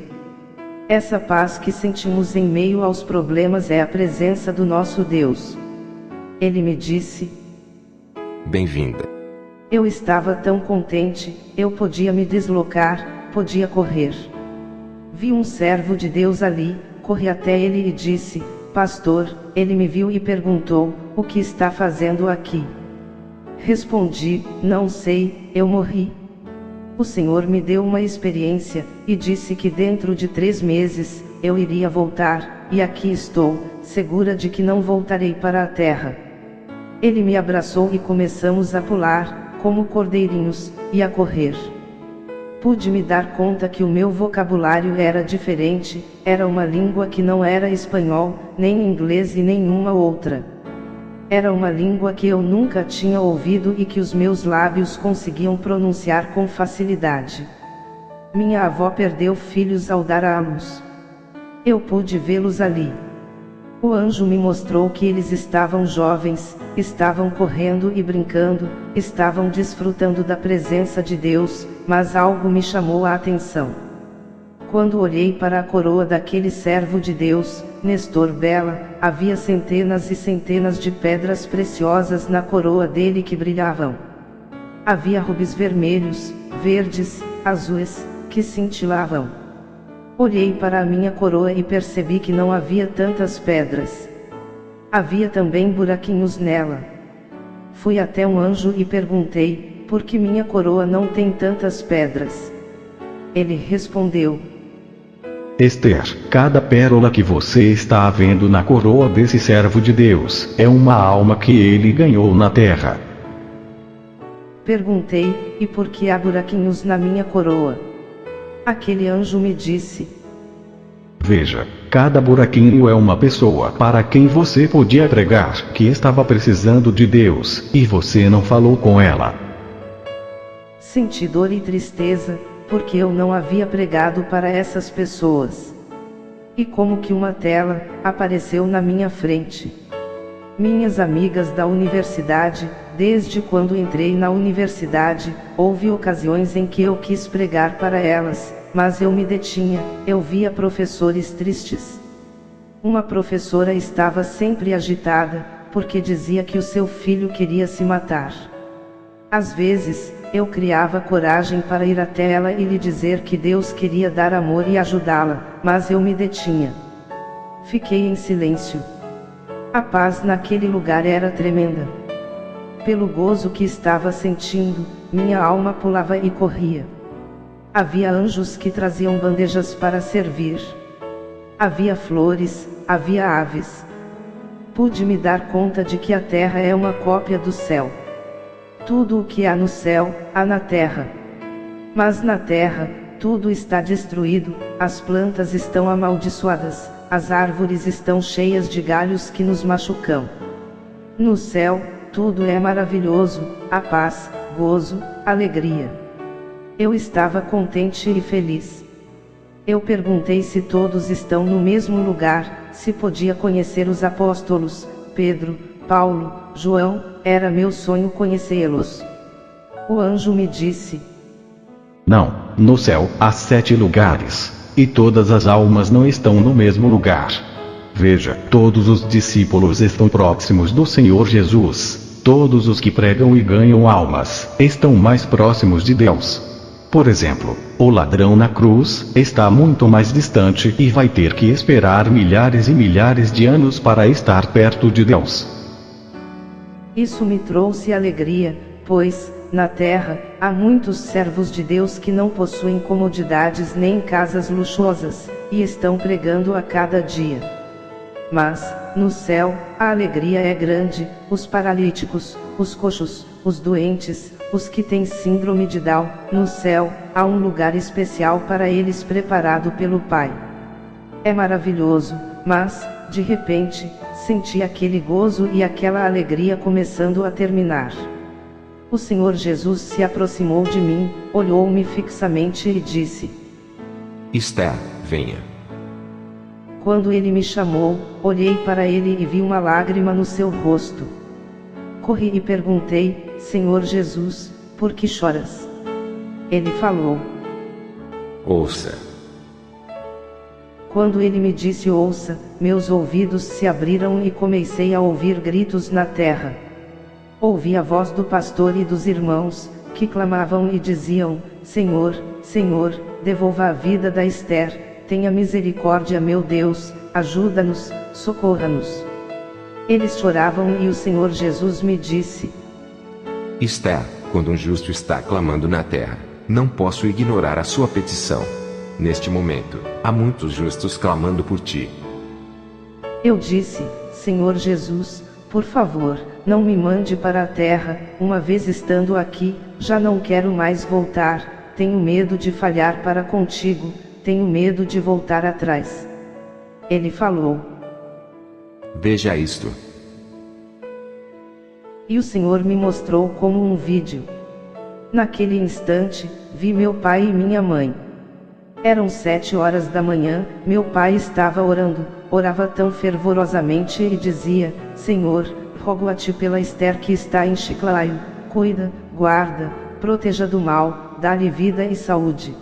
Essa paz que sentimos em meio aos problemas é a presença do nosso Deus. Ele me disse: Bem-vinda. Eu estava tão contente, eu podia me deslocar, podia correr. Vi um servo de Deus ali, corri até ele e disse: Pastor. Ele me viu e perguntou: O que está fazendo aqui? Respondi: Não sei, eu morri. O Senhor me deu uma experiência, e disse que dentro de 3 meses, eu iria voltar, e aqui estou, segura de que não voltarei para a terra. Ele me abraçou e começamos a pular, como cordeirinhos, e a correr. Pude me dar conta que o meu vocabulário era diferente, era uma língua que não era espanhol, nem inglês e nenhuma outra. Era uma língua que eu nunca tinha ouvido e que os meus lábios conseguiam pronunciar com facilidade. Minha avó perdeu filhos ao dar à luz. Eu pude vê-los ali. O anjo me mostrou que eles estavam jovens, estavam correndo e brincando, estavam desfrutando da presença de Deus, mas algo me chamou a atenção. Quando olhei para a coroa daquele servo de Deus, Nestor Bela, havia centenas e centenas de pedras preciosas na coroa dele que brilhavam. Havia rubis vermelhos, verdes, azuis, que cintilavam. Olhei para a minha coroa e percebi que não havia tantas pedras. Havia também buraquinhos nela. Fui até um anjo e perguntei: por que minha coroa não tem tantas pedras? Ele respondeu: Esther, cada pérola que você está vendo na coroa desse servo de Deus, é uma alma que ele ganhou na terra. Perguntei: e por que há buraquinhos na minha coroa? Aquele anjo me disse: Veja, cada buraquinho é uma pessoa para quem você podia pregar que estava precisando de Deus, e você não falou com ela. Senti dor e tristeza, porque eu não havia pregado para essas pessoas. E como que uma tela apareceu na minha frente. Minhas amigas da universidade, desde quando entrei na universidade, houve ocasiões em que eu quis pregar para elas, mas eu me detinha, eu via professores tristes. Uma professora estava sempre agitada, porque dizia que o seu filho queria se matar. Às vezes, eu criava coragem para ir até ela e lhe dizer que Deus queria dar amor e ajudá-la, mas eu me detinha. Fiquei em silêncio. A paz naquele lugar era tremenda. Pelo gozo que estava sentindo, minha alma pulava e corria. Havia anjos que traziam bandejas para servir. Havia flores, havia aves. Pude me dar conta de que a terra é uma cópia do céu. Tudo o que há no céu, há na terra. Mas na terra, tudo está destruído, as plantas estão amaldiçoadas, as árvores estão cheias de galhos que nos machucam. No céu, tudo é maravilhoso, a paz, gozo, alegria. Eu estava contente e feliz. Eu perguntei se todos estão no mesmo lugar, se podia conhecer os apóstolos, Pedro, Paulo, João, era meu sonho conhecê-los. O anjo me disse: Não, no céu há 7 lugares. e todas as almas não estão no mesmo lugar. Veja, todos os discípulos estão próximos do Senhor Jesus. Todos os que pregam e ganham almas estão mais próximos de Deus. Por exemplo, o ladrão na cruz está muito mais distante e vai ter que esperar milhares e milhares de anos para estar perto de Deus. Isso me trouxe alegria, pois, na terra, há muitos servos de Deus que não possuem comodidades nem casas luxuosas, e estão pregando a cada dia. Mas, no céu, a alegria é grande, os paralíticos, os coxos, os doentes, os que têm síndrome de Down, no céu, há um lugar especial para eles preparado pelo Pai. É maravilhoso, mas, de repente, senti aquele gozo e aquela alegria começando a terminar. O Senhor Jesus se aproximou de mim, olhou-me fixamente e disse: Esther, venha. Quando ele me chamou, olhei para ele e vi uma lágrima no seu rosto. Corri e perguntei: Senhor Jesus, por que choras? Ele falou: Ouça. Quando ele me disse ouça, meus ouvidos se abriram e comecei a ouvir gritos na terra. Ouvi a voz do pastor e dos irmãos, que clamavam e diziam: Senhor, Senhor, devolva a vida da Esther, tenha misericórdia, meu Deus, ajuda-nos, socorra-nos. Eles choravam e o Senhor Jesus me disse: Esther, quando um justo está clamando na terra, não posso ignorar a sua petição. Neste momento, há muitos justos clamando por ti. Eu disse: Senhor Jesus, por favor, não me mande para a terra, uma vez estando aqui, já não quero mais voltar, tenho medo de falhar para contigo, tenho medo de voltar atrás. Ele falou: Veja isto. E o Senhor me mostrou como um vídeo. Naquele instante, vi meu pai e minha mãe. Eram 7 horas da manhã, meu pai estava orando, orava tão fervorosamente e dizia: Senhor, rogo a ti pela Esther que está em Chiclaio, cuida, guarda, proteja do mal, dá-lhe vida e saúde.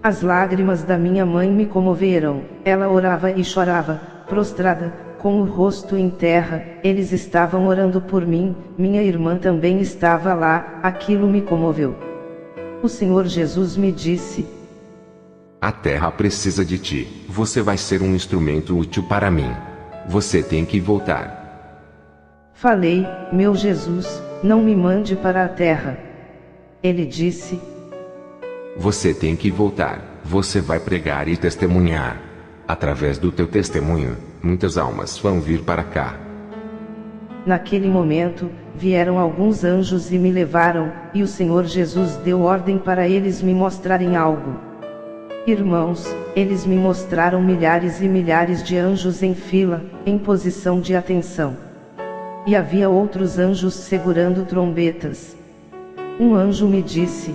As lágrimas da minha mãe me comoveram, ela orava e chorava, prostrada, com o rosto em terra, eles estavam orando por mim, minha irmã também estava lá, aquilo me comoveu. O Senhor Jesus me disse: A terra precisa de ti, você vai ser um instrumento útil para mim. Você tem que voltar. Falei: Meu Jesus, não me mande para a terra. Ele disse: Você tem que voltar, você vai pregar e testemunhar. Através do teu testemunho, muitas almas vão vir para cá. Naquele momento, vieram alguns anjos e me levaram, e o Senhor Jesus deu ordem para eles me mostrarem algo. Irmãos, eles me mostraram milhares e milhares de anjos em fila, em posição de atenção. E havia outros anjos segurando trombetas. Um anjo me disse: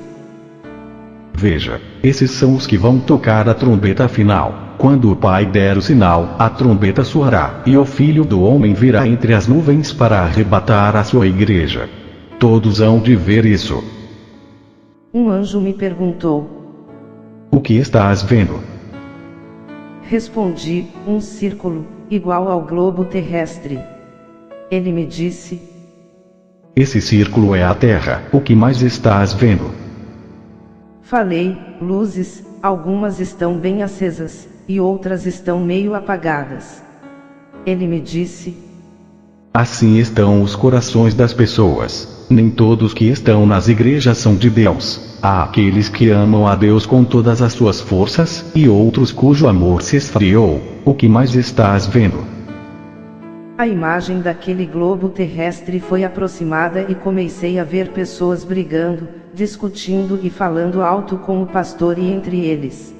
Veja, esses são os que vão tocar a trombeta final. Quando o Pai der o sinal, a trombeta soará, e o Filho do Homem virá entre as nuvens para arrebatar a sua igreja. Todos hão de ver isso. Um anjo me perguntou: O que estás vendo? Respondi: um círculo, igual ao globo terrestre. Ele me disse: Esse círculo é a Terra. O que mais estás vendo? Falei: luzes, algumas estão bem acesas, e outras estão meio apagadas. Ele me disse: Assim estão os corações das pessoas. Nem todos que estão nas igrejas são de Deus. Há aqueles que amam a Deus com todas as suas forças, e outros cujo amor se esfriou. O que mais estás vendo? A imagem daquele globo terrestre foi aproximada e comecei a ver pessoas brigando, discutindo e falando alto com o pastor e entre eles.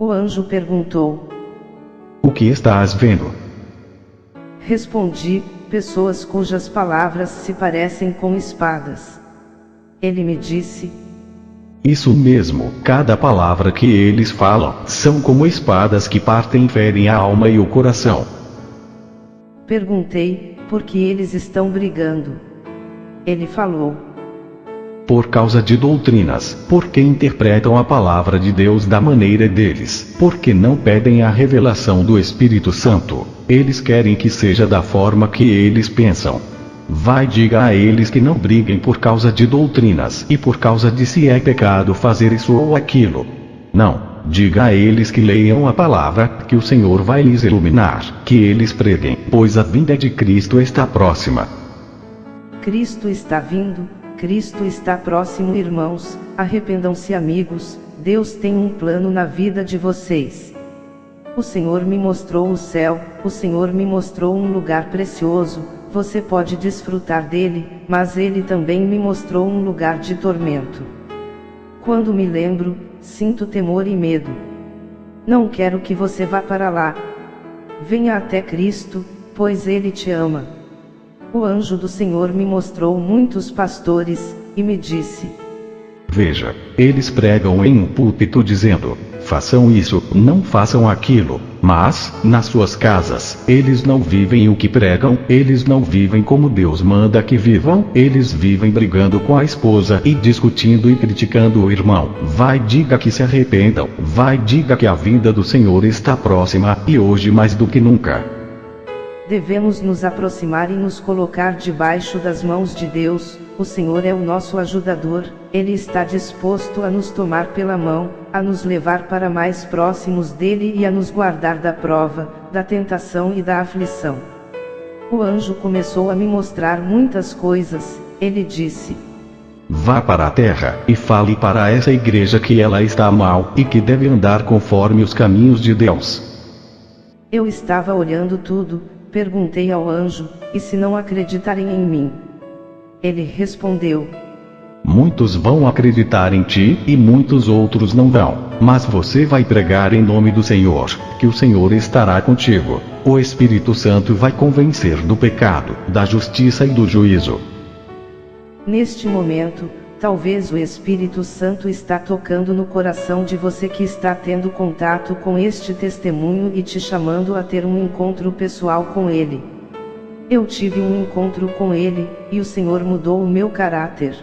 O anjo perguntou: O que estás vendo? Respondi: pessoas cujas palavras se parecem com espadas. Ele me disse: Isso mesmo, cada palavra que eles falam, são como espadas que partem e ferem a alma e o coração. Perguntei: por que eles estão brigando? Ele falou: Por causa de doutrinas, porque interpretam a palavra de Deus da maneira deles, porque não pedem a revelação do Espírito Santo, eles querem que seja da forma que eles pensam. Vai, diga a eles que não briguem por causa de doutrinas e por causa de se é pecado fazer isso ou aquilo. Não, diga a eles que leiam a palavra, que o Senhor vai lhes iluminar, que eles preguem, pois a vinda de Cristo está próxima. Cristo está vindo. Cristo está próximo, irmãos. Arrependam-se, amigos. Deus tem um plano na vida de vocês. O Senhor me mostrou o céu, o Senhor me mostrou um lugar precioso. Você pode desfrutar dele, mas ele também me mostrou um lugar de tormento. Quando me lembro, sinto temor e medo. Não quero que você vá para lá. Venha até Cristo, pois ele te ama. O anjo do Senhor me mostrou muitos pastores, e me disse: Veja, eles pregam em um púlpito dizendo, façam isso, não façam aquilo, mas, nas suas casas, eles não vivem o que pregam, eles não vivem como Deus manda que vivam, eles vivem brigando com a esposa e discutindo e criticando o irmão. Vai, diga que se arrependam, vai, diga que a vinda do Senhor está próxima, e hoje mais do que nunca. Devemos nos aproximar e nos colocar debaixo das mãos de Deus. O Senhor é o nosso ajudador, Ele está disposto a nos tomar pela mão, a nos levar para mais próximos dele e a nos guardar da prova, da tentação e da aflição. O anjo começou a me mostrar muitas coisas. Ele disse: Vá para a terra, e fale para essa igreja que ela está mal, e que deve andar conforme os caminhos de Deus. Eu estava olhando tudo. Perguntei ao anjo: e se não acreditarem em mim? Ele respondeu: Muitos vão acreditar em ti, e muitos outros não vão, mas você vai pregar em nome do Senhor, que o Senhor estará contigo. O Espírito Santo vai convencer do pecado, da justiça e do juízo. Neste momento, talvez o Espírito Santo está tocando no coração de você que está tendo contato com este testemunho e te chamando a ter um encontro pessoal com ele. Eu tive um encontro com ele, e o Senhor mudou o meu caráter.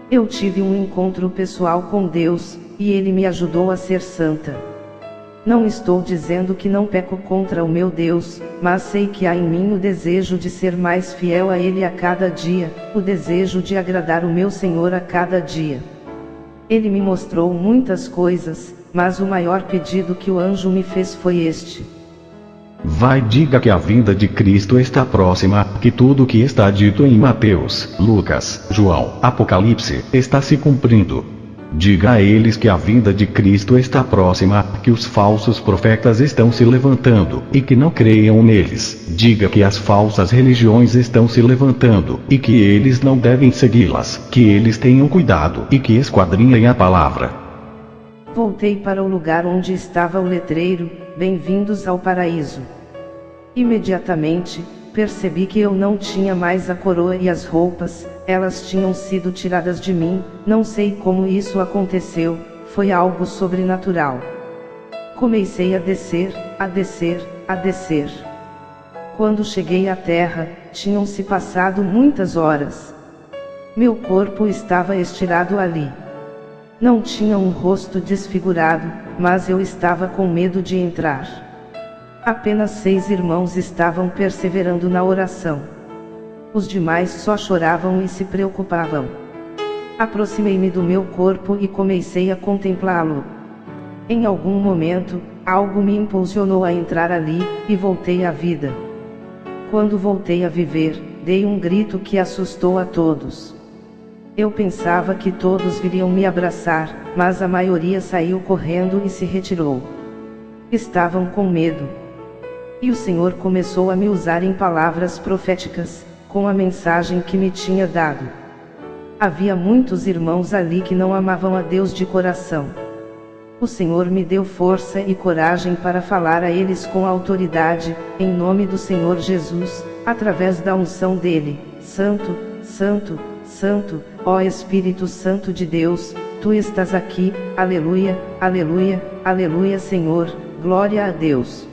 Eu tive um encontro pessoal com Deus, e ele me ajudou a ser santa. Não estou dizendo que não peco contra o meu Deus, mas sei que há em mim o desejo de ser mais fiel a Ele a cada dia, o desejo de agradar o meu Senhor a cada dia. Ele me mostrou muitas coisas, mas o maior pedido que o anjo me fez foi este: Vai, diga que a vinda de Cristo está próxima, que tudo o que está dito em Mateus, Lucas, João, Apocalipse, está se cumprindo. Diga a eles que a vinda de Cristo está próxima, que os falsos profetas estão se levantando, e que não creiam neles. Diga que as falsas religiões estão se levantando, e que eles não devem segui-las, que eles tenham cuidado, e que esquadrinhem a palavra. Voltei para o lugar onde estava o letreiro: Bem-vindos ao paraíso. Imediatamente, percebi que eu não tinha mais a coroa e as roupas, elas tinham sido tiradas de mim. Não sei como isso aconteceu, foi algo sobrenatural. Comecei a descer, a descer, a descer. Quando cheguei à terra, tinham-se passado muitas horas. Meu corpo estava estirado ali. Não tinha um rosto desfigurado, mas eu estava com medo de entrar. Apenas 6 irmãos estavam perseverando na oração. Os demais só choravam e se preocupavam. Aproximei-me do meu corpo e comecei a contemplá-lo. Em algum momento, algo me impulsionou a entrar ali, e voltei à vida. Quando voltei a viver, dei um grito que assustou a todos. Eu pensava que todos viriam me abraçar, mas a maioria saiu correndo e se retirou. Estavam com medo. E o Senhor começou a me usar em palavras proféticas, com a mensagem que me tinha dado. Havia muitos irmãos ali que não amavam a Deus de coração. O Senhor me deu força e coragem para falar a eles com autoridade, em nome do Senhor Jesus, através da unção dele: Santo, Santo, Santo, ó Espírito Santo de Deus, Tu estás aqui, aleluia, aleluia, aleluia Senhor, glória a Deus.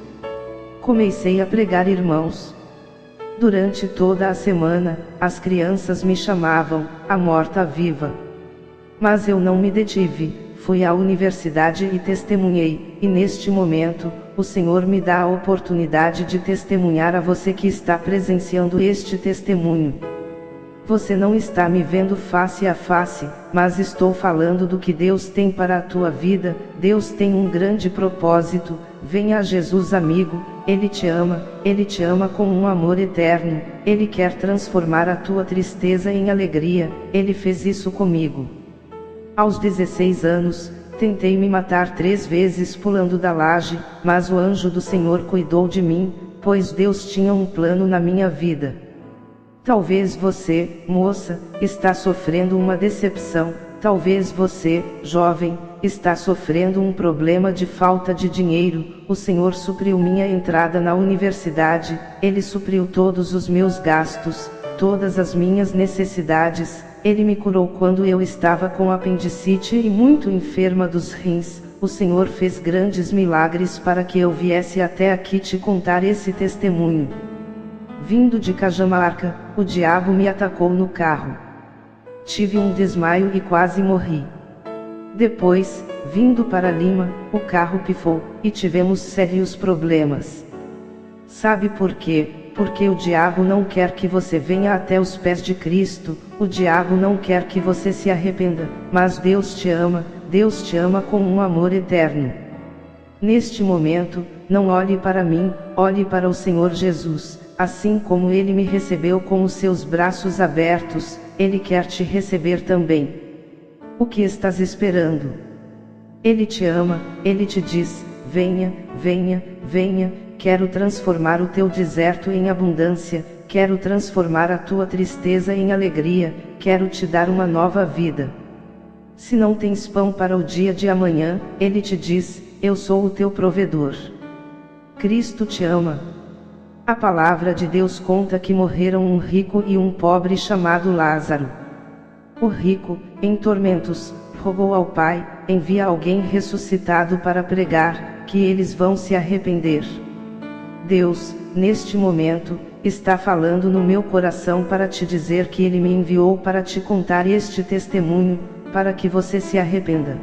Comecei a pregar, irmãos. Durante toda a semana, as crianças me chamavam, a morta-viva. Mas eu não me detive, fui à universidade e testemunhei, e neste momento, o Senhor me dá a oportunidade de testemunhar a você que está presenciando este testemunho. Você não está me vendo face a face, mas estou falando do que Deus tem para a tua vida. Deus tem um grande propósito. Venha a Jesus, amigo, Ele te ama com um amor eterno. Ele quer transformar a tua tristeza em alegria. Ele fez isso comigo. Aos 16 anos, tentei me matar 3 vezes pulando da laje, mas o anjo do Senhor cuidou de mim, pois Deus tinha um plano na minha vida. Talvez você, moça, está sofrendo uma decepção. Talvez você, jovem, está sofrendo um problema de falta de dinheiro. O Senhor supriu minha entrada na universidade, Ele supriu todos os meus gastos, todas as minhas necessidades. Ele me curou quando eu estava com apendicite e muito enferma dos rins. O Senhor fez grandes milagres para que eu viesse até aqui te contar esse testemunho. Vindo de Cajamarca, o diabo me atacou no carro. Tive um desmaio e quase morri. Depois, vindo para Lima, o carro pifou, e tivemos sérios problemas. Sabe por quê? Porque o diabo não quer que você venha até os pés de Cristo, o diabo não quer que você se arrependa, mas Deus te ama com um amor eterno. Neste momento, não olhe para mim, olhe para o Senhor Jesus. Assim como Ele me recebeu com os seus braços abertos, Ele quer te receber também. O que estás esperando? Ele te ama, Ele te diz, venha, venha, venha, quero transformar o teu deserto em abundância, quero transformar a tua tristeza em alegria, quero te dar uma nova vida. Se não tens pão para o dia de amanhã, Ele te diz, eu sou o teu provedor. Cristo te ama. A palavra de Deus conta que morreram um rico e um pobre chamado Lázaro. O rico, em tormentos, rogou ao Pai, envia alguém ressuscitado para pregar, que eles vão se arrepender. Deus, neste momento, está falando no meu coração para te dizer que Ele me enviou para te contar este testemunho, para que você se arrependa.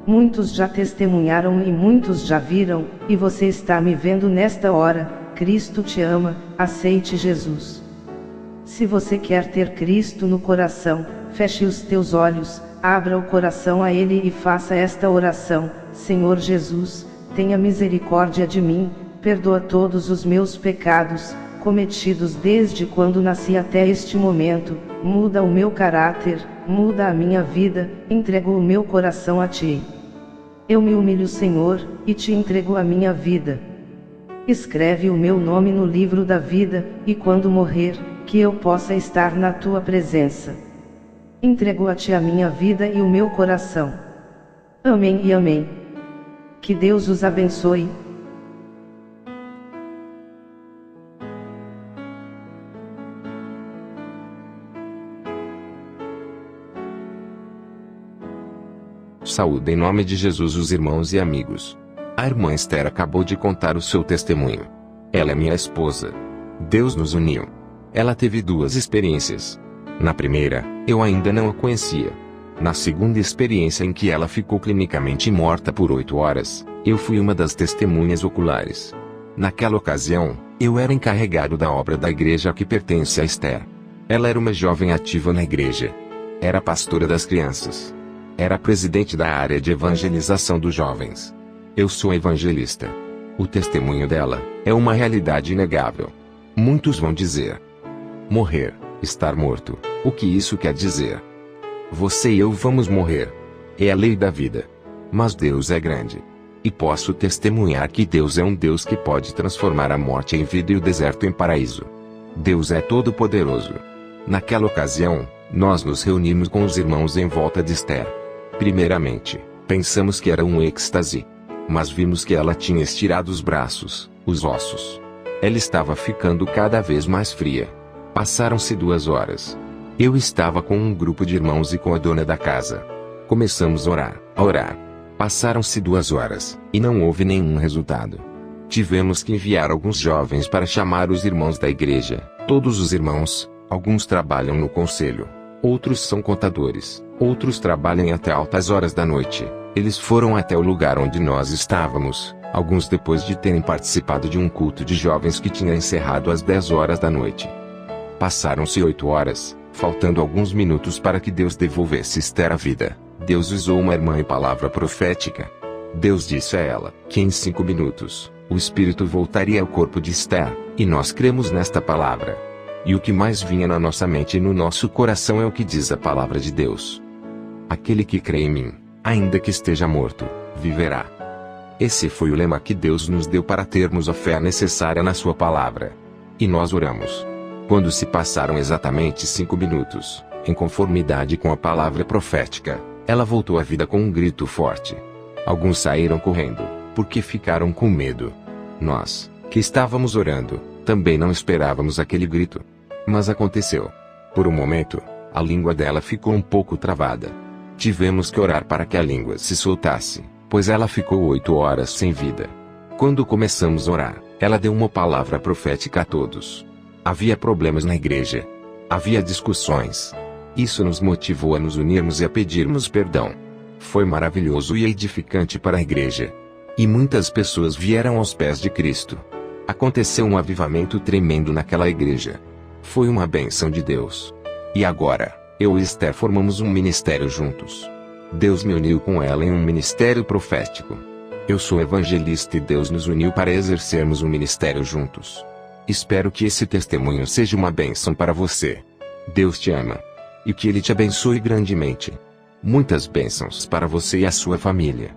Muitos já testemunharam e muitos já viram, e você está me vendo nesta hora. Cristo te ama, aceite Jesus. Se você quer ter Cristo no coração, feche os teus olhos, abra o coração a Ele e faça esta oração: Senhor Jesus, tenha misericórdia de mim, perdoa todos os meus pecados, cometidos desde quando nasci até este momento, muda o meu caráter, muda a minha vida, entrego o meu coração a Ti. Eu me humilho, Senhor, e Te entrego a minha vida. Escreve o meu nome no livro da vida, e quando morrer, que eu possa estar na Tua presença. Entrego a Ti a minha vida e o meu coração. Amém e amém. Que Deus os abençoe. Saúde em nome de Jesus os irmãos e amigos. A irmã Esther acabou de contar o seu testemunho. Ela é minha esposa. Deus nos uniu. Ela teve 2 experiências. Na primeira, eu ainda não a conhecia. Na segunda experiência, em que ela ficou clinicamente morta por 8 horas, eu fui uma das testemunhas oculares. Naquela ocasião, eu era encarregado da obra da igreja a que pertence a Esther. Ela era uma jovem ativa na igreja. Era pastora das crianças. Era presidente da área de evangelização dos jovens. Eu sou evangelista. O testemunho dela é uma realidade inegável. Muitos vão dizer: morrer, estar morto, o que isso quer dizer? Você e eu vamos morrer. É a lei da vida. Mas Deus é grande. E posso testemunhar que Deus é um Deus que pode transformar a morte em vida e o deserto em paraíso. Deus é todo-poderoso. Naquela ocasião, nós nos reunimos com os irmãos em volta de Esther. Primeiramente, pensamos que era um êxtase. Mas vimos que ela tinha estirado os braços, os ossos. Ela estava ficando cada vez mais fria. Passaram-se 2 horas. Eu estava com um grupo de irmãos e com a dona da casa. Começamos a orar. Passaram-se 2 horas, e não houve nenhum resultado. Tivemos que enviar alguns jovens para chamar os irmãos da igreja. Todos os irmãos, alguns trabalham no conselho, outros são contadores, Outros trabalham até altas horas da noite. Eles foram até o lugar onde nós estávamos, alguns depois de terem participado de um culto de jovens que tinha encerrado às 10 horas da noite. Passaram-se 8 horas, faltando alguns minutos para que Deus devolvesse Esther à vida. Deus usou uma irmã em palavra profética. Deus disse a ela que em 5 minutos, o espírito voltaria ao corpo de Esther, e nós cremos nesta palavra. E o que mais vinha na nossa mente e no nosso coração é o que diz a palavra de Deus. Aquele que crê em mim, ainda que esteja morto, viverá. Esse foi o lema que Deus nos deu para termos a fé necessária na sua palavra. E nós oramos. Quando se passaram exatamente 5 minutos, em conformidade com a palavra profética, ela voltou à vida com um grito forte. Alguns saíram correndo, porque ficaram com medo. Nós, que estávamos orando, também não esperávamos aquele grito. Mas aconteceu. Por um momento, a língua dela ficou um pouco travada. Tivemos que orar para que a língua se soltasse, pois ela ficou 8 horas sem vida. Quando começamos a orar, ela deu uma palavra profética a todos. Havia problemas na igreja. Havia discussões. Isso nos motivou a nos unirmos e a pedirmos perdão. Foi maravilhoso e edificante para a igreja. E muitas pessoas vieram aos pés de Cristo. Aconteceu um avivamento tremendo naquela igreja. Foi uma bênção de Deus. E agora, eu e Esther formamos um ministério juntos. Deus me uniu com ela em um ministério profético. Eu sou evangelista e Deus nos uniu para exercermos um ministério juntos. Espero que esse testemunho seja uma bênção para você. Deus te ama. E que Ele te abençoe grandemente. Muitas bênçãos para você e a sua família.